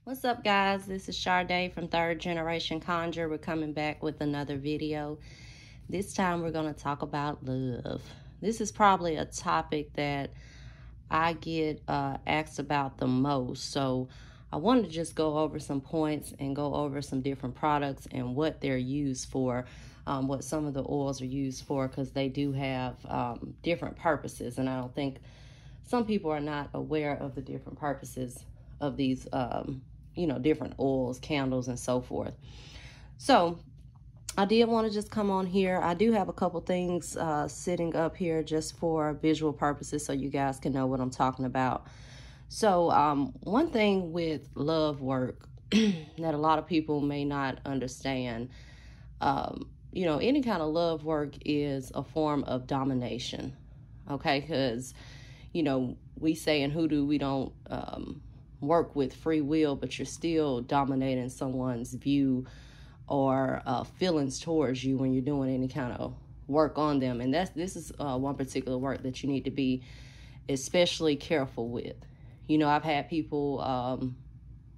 What's up, guys? This is Sade from Third Generation Conjure. We're coming back with another video. This time we're going to talk about love. This is probably a topic that I get asked about the most. So I wanted to just go over some points and go over some different products and what they're used for, what some of the oils are used for, because they do have different purposes. And I don't think some people are not aware of the different purposes of these different oils, candles, and so forth. So I did want to just come on here. I do have a couple things sitting up here just for visual purposes so you guys can know what I'm talking about. So one thing with love work that a lot of people may not understand, any kind of love work is a form of domination, okay? Because, we say in hoodoo we don't work with free will, but you're still dominating someone's view or feelings towards you when you're doing any kind of work on them. And this is one particular work that you need to be especially careful with. I've had people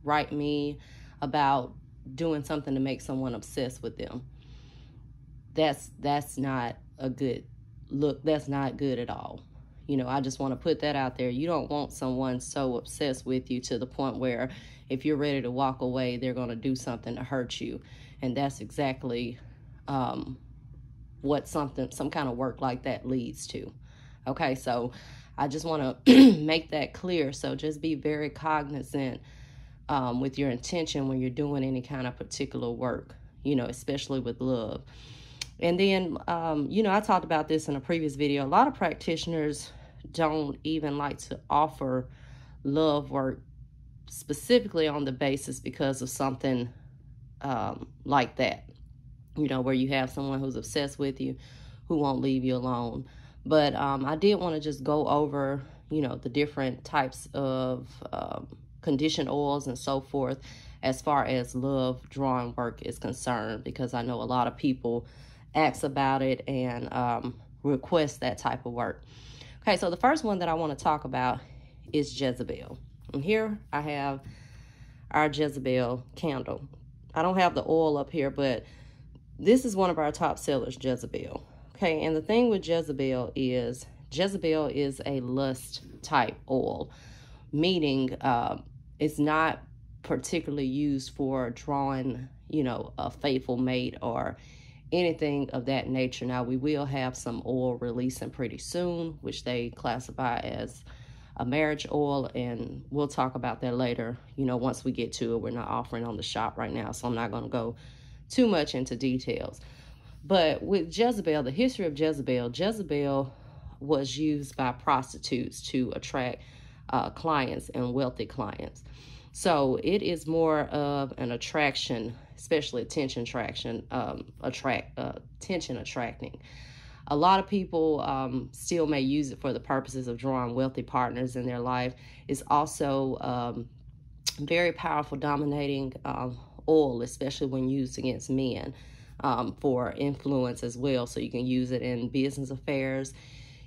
write me about doing something to make someone obsessed with them. That's not a good look. That's not good at all. I just want to put that out there. You don't want someone so obsessed with you to the point where if you're ready to walk away, they're going to do something to hurt you. And that's exactly what some kind of work like that leads to. Okay, so I just want to make that clear. So just be very cognizant with your intention when you're doing any kind of particular work, especially with love. And then, I talked about this in a previous video. A lot of practitioners don't even like to offer love work specifically on the basis because of something like that, where you have someone who's obsessed with you, who won't leave you alone. But I did want to just go over, the different types of conditioned oils and so forth as far as love drawing work is concerned, because I know a lot of people ask about it and request that type of work. Okay, so the first one that I want to talk about is Jezebel. And here I have our Jezebel candle. I don't have the oil up here, but this is one of our top sellers, Jezebel. Okay, and the thing with Jezebel is a lust type oil, meaning it's not particularly used for drawing, a faithful mate or anything of that nature. Now, we will have some oil releasing pretty soon, which they classify as a marriage oil, and we'll talk about that later, once we get to it. We're not offering on the shop right now, so I'm not going to go too much into details. But with Jezebel, the history of Jezebel was used by prostitutes to attract clients and wealthy clients. So it is more of an attraction, especially attention attracting. A lot of people still may use it for the purposes of drawing wealthy partners in their life. It's also very powerful dominating oil, especially when used against men, for influence as well. So you can use it in business affairs.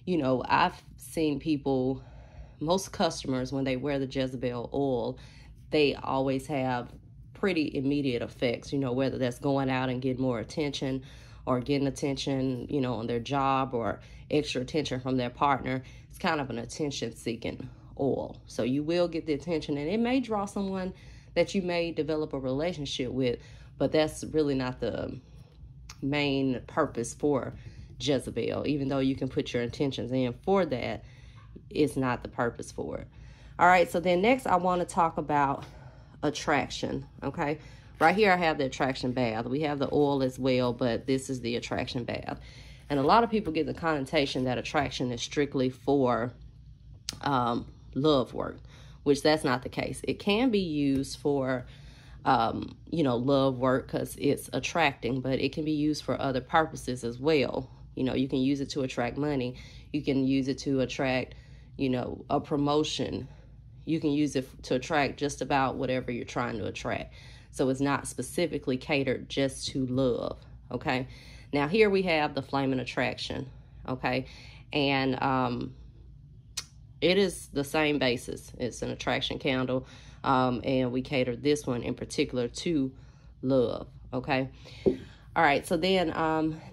I've seen people, most customers, when they wear the Jezebel oil, they always have pretty immediate effects, whether that's going out and getting more attention or getting attention, on their job or extra attention from their partner. It's kind of an attention-seeking oil. So you will get the attention, and it may draw someone that you may develop a relationship with, but that's really not the main purpose for Jezebel. Even though you can put your intentions in for that, it's not the purpose for it. All right, so then next I want to talk about attraction, okay? Right here I have the attraction bath. We have the oil as well, but this is the attraction bath. And a lot of people get the connotation that attraction is strictly for love work, which that's not the case. It can be used for, love work because it's attracting, but it can be used for other purposes as well. You can use it to attract money. You can use it to attract, a promotion. You can use it to attract just about whatever you're trying to attract. So it's not specifically catered just to love, okay? Now here we have the Flaming Attraction, okay? And it is the same basis. It's an attraction candle. And we cater this one in particular to love. Okay. All right. So then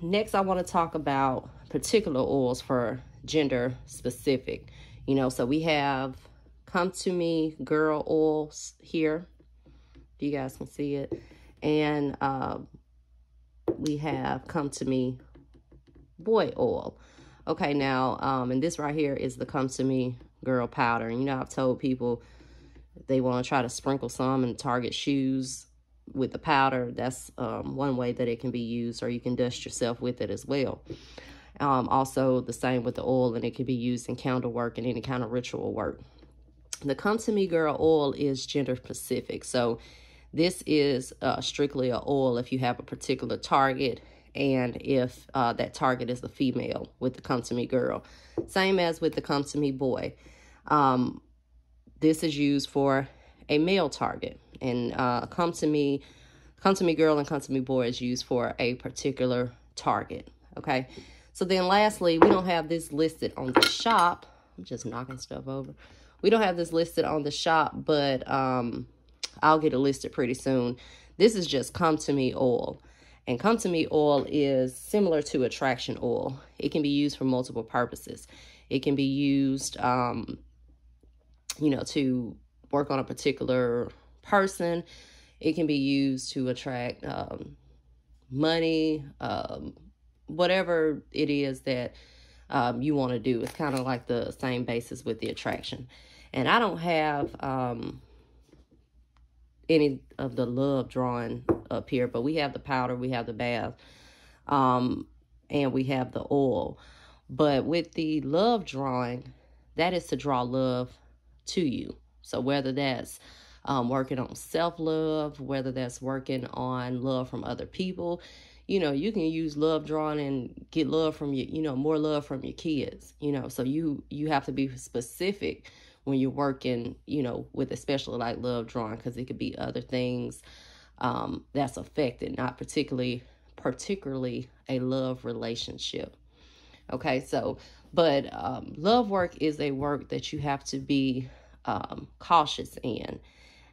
next I want to talk about particular oils for gender specific. You know, so we have Come To Me Girl oils here. You guys can see it. And we have Come To Me Boy oil. Okay, now, and this right here is the Come To Me Girl powder. And you know, I've told people they want to try to sprinkle some and Target shoes with the powder. That's one way that it can be used, or you can dust yourself with it as well. Also, the same with the oil, and it can be used in candle work and any kind of ritual work. The Come To Me Girl oil is gender specific. So this is strictly an oil if you have a particular target, and if that target is a female with the Come To Me Girl. Same as with the Come To Me Boy. This is used for a male target, and Come To Me Girl and Come To Me Boy is used for a particular target. Okay, so then lastly, we don't have this listed on the shop. I'm just knocking stuff over. We don't have this listed on the shop, but I'll get it listed pretty soon. This is just Come To Me oil. And Come To Me oil is similar to attraction oil. It can be used for multiple purposes. It can be used, you know, to work on a particular person. It can be used to attract money, whatever it is that you want to do. It's kind of like the same basis with the attraction. And I don't have any of the love drawing up here, but we have the powder, we have the bath, and we have the oil. But with the love drawing, that is to draw love to you. So whether that's working on self-love, whether that's working on love from other people, you know, you can use love drawing and get love from your, you know, more love from your kids, you know. So you have to be specific when you're working, you know, with especially like love drawing, because it could be other things that's affected, not particularly a love relationship. Okay, so, but love work is a work that you have to be cautious in.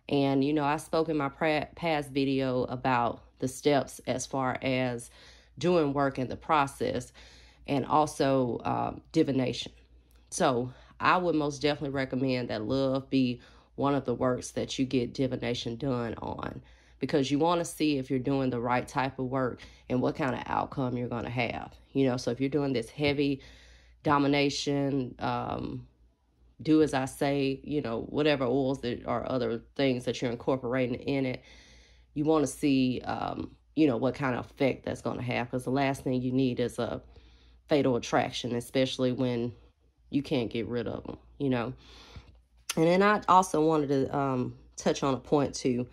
And, you know, I spoke in my past video about the steps as far as doing work in the process, and also divination. So I would most definitely recommend that love be one of the works that you get divination done on, because you want to see if you're doing the right type of work and what kind of outcome you're going to have. You know, so if you're doing this heavy domination, do as I say, you know, whatever oils that are other things that you're incorporating in it, you want to see, you know, what kind of effect that's going to have, because the last thing you need is a fatal attraction, especially when you can't get rid of them, you know. And then I also wanted to touch on a point too.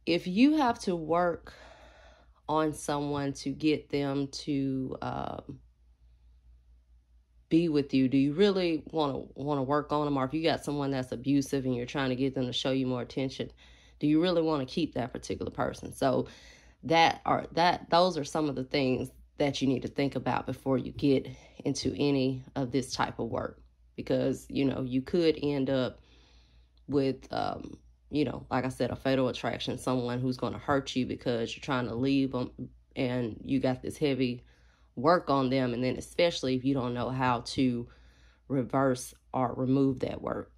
If you have to work on someone to get them to be with you, do you really want to work on them? Or if you got someone that's abusive and you're trying to get them to show you more attention, do you really want to keep that particular person? So those are some of the things that you need to think about before you get into any of this type of work, because, you know, you could end up with, you know, like I said, a fatal attraction, someone who's going to hurt you because you're trying to leave them and you got this heavy work on them. And then especially if you don't know how to reverse or remove that work.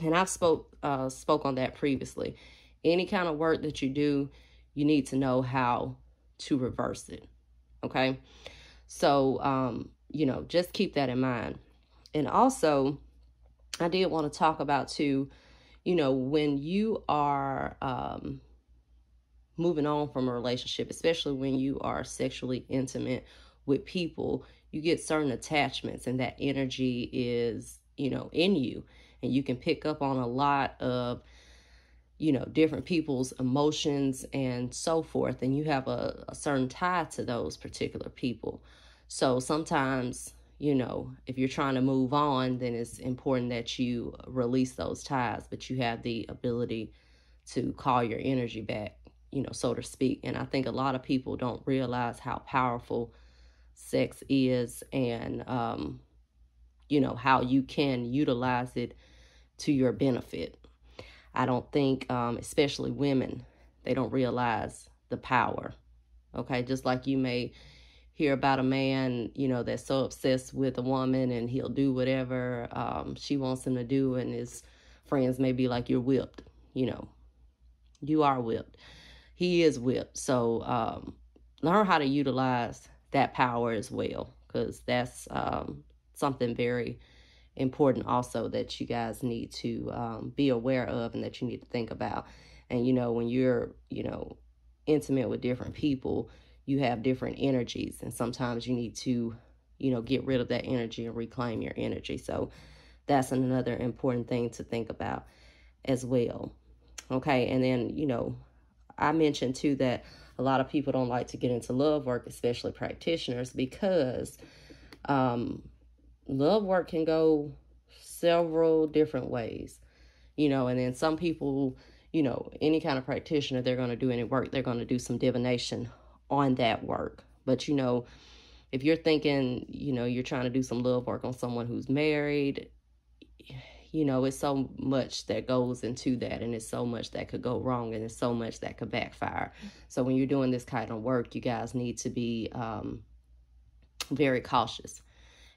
And I've spoke on that previously. Any kind of work that you do, you need to know how to reverse it. Okay. So, you know, just keep that in mind. And also, I did want to talk about too, you know, when you are moving on from a relationship, especially when you are sexually intimate with people, you get certain attachments, and that energy is, you know, in you, and you can pick up on a lot of, you know, different people's emotions and so forth, and you have a certain tie to those particular people. So sometimes, you know, if you're trying to move on, then it's important that you release those ties, but you have the ability to call your energy back, you know, so to speak. And I think a lot of people don't realize how powerful sex is, and, you know, how you can utilize it to your benefit. I don't think, especially women, they don't realize the power. Okay, just like you may hear about a man, you know, that's so obsessed with a woman and he'll do whatever she wants him to do, and his friends may be like, you're whipped. You know, you are whipped. He is whipped. So learn how to utilize that power as well, because that's something very important also that you guys need to be aware of and that you need to think about. And, you know, when you're, you know, intimate with different people, you have different energies, and sometimes you need to, you know, get rid of that energy and reclaim your energy. So that's another important thing to think about as well. Okay, and then, you know, I mentioned too that a lot of people don't like to get into love work, especially practitioners, because love work can go several different ways, you know. And then some people, you know, any kind of practitioner, they're going to do any work, they're going to do some divination on that work. But, you know, if you're thinking, you know, you're trying to do some love work on someone who's married, you know, it's so much that goes into that, and it's so much that could go wrong, and it's so much that could backfire. So when you're doing this kind of work, you guys need to be very cautious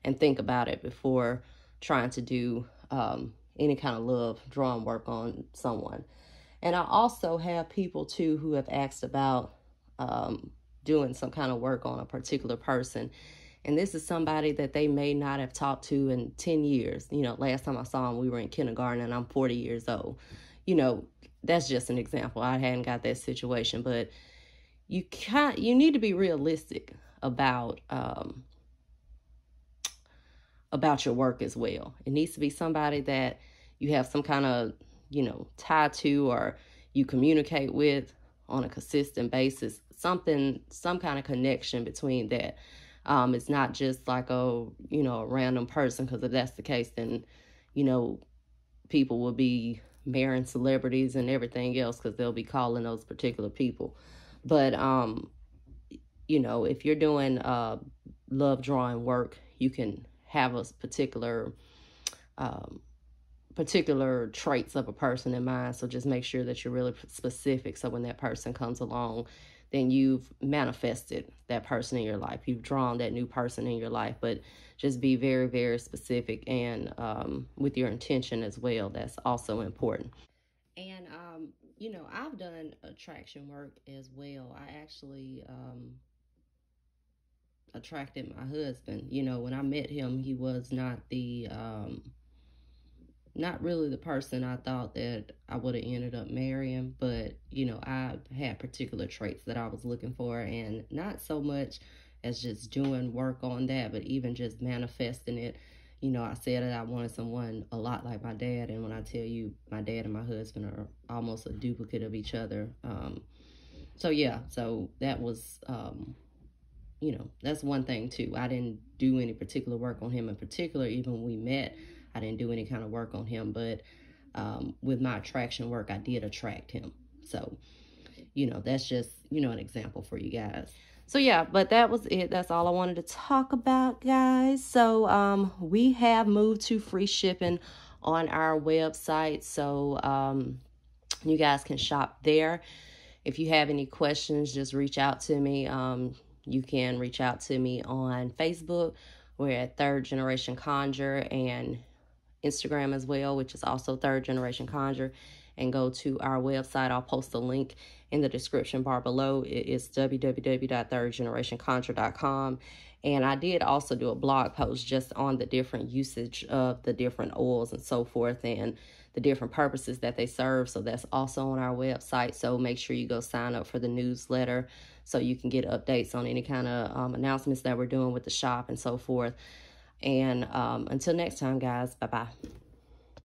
and think about it before trying to do any kind of love drawing work on someone. And I also have people too who have asked about doing some kind of work on a particular person. And this is somebody that they may not have talked to in 10 years. You know, last time I saw him, we were in kindergarten, and I'm 40 years old. You know, that's just an example. I hadn't got that situation, but you need to be realistic about your work as well. It needs to be somebody that you have some kind of, you know, tie to, or you communicate with on a consistent basis, some kind of connection between that. It's not just like a, you know, a random person, because if that's the case, then, you know, people will be marrying celebrities and everything else because they'll be calling those particular people. But, you know, if you're doing love drawing work, you can have a particular traits of a person in mind. So just make sure that you're really specific, so when that person comes along, then you've manifested that person in your life. You've drawn that new person in your life. But just be very, very specific, and with your intention as well. That's also important. And, you know, I've done attraction work as well. I actually attracted my husband. You know, when I met him, he was not really the person I thought that I would have ended up marrying. But, you know, I had particular traits that I was looking for, and not so much as just doing work on that, but even just manifesting it. You know, I said that I wanted someone a lot like my dad, and when I tell you, my dad and my husband are almost a duplicate of each other. So yeah, so that was, you know, that's one thing too. I didn't do any particular work on him in particular. Even when we met, I didn't do any kind of work on him, but with my attraction work, I did attract him. So, you know, that's just, you know, an example for you guys. So yeah, but that was it. That's all I wanted to talk about, guys. So we have moved to free shipping on our website. So you guys can shop there. If you have any questions, just reach out to me. You can reach out to me on Facebook. We're at Third Generation Conjure, and Instagram as well, which is also Third Generation Conjure. And go to our website. I'll post a link in the description bar below. It is www.thirdgenerationconjure.com. And I did also do a blog post just on the different usage of the different oils and so forth, and the different purposes that they serve. So that's also on our website. So make sure you go sign up for the newsletter so you can get updates on any kind of announcements that we're doing with the shop and so forth. And until next time, guys, bye-bye.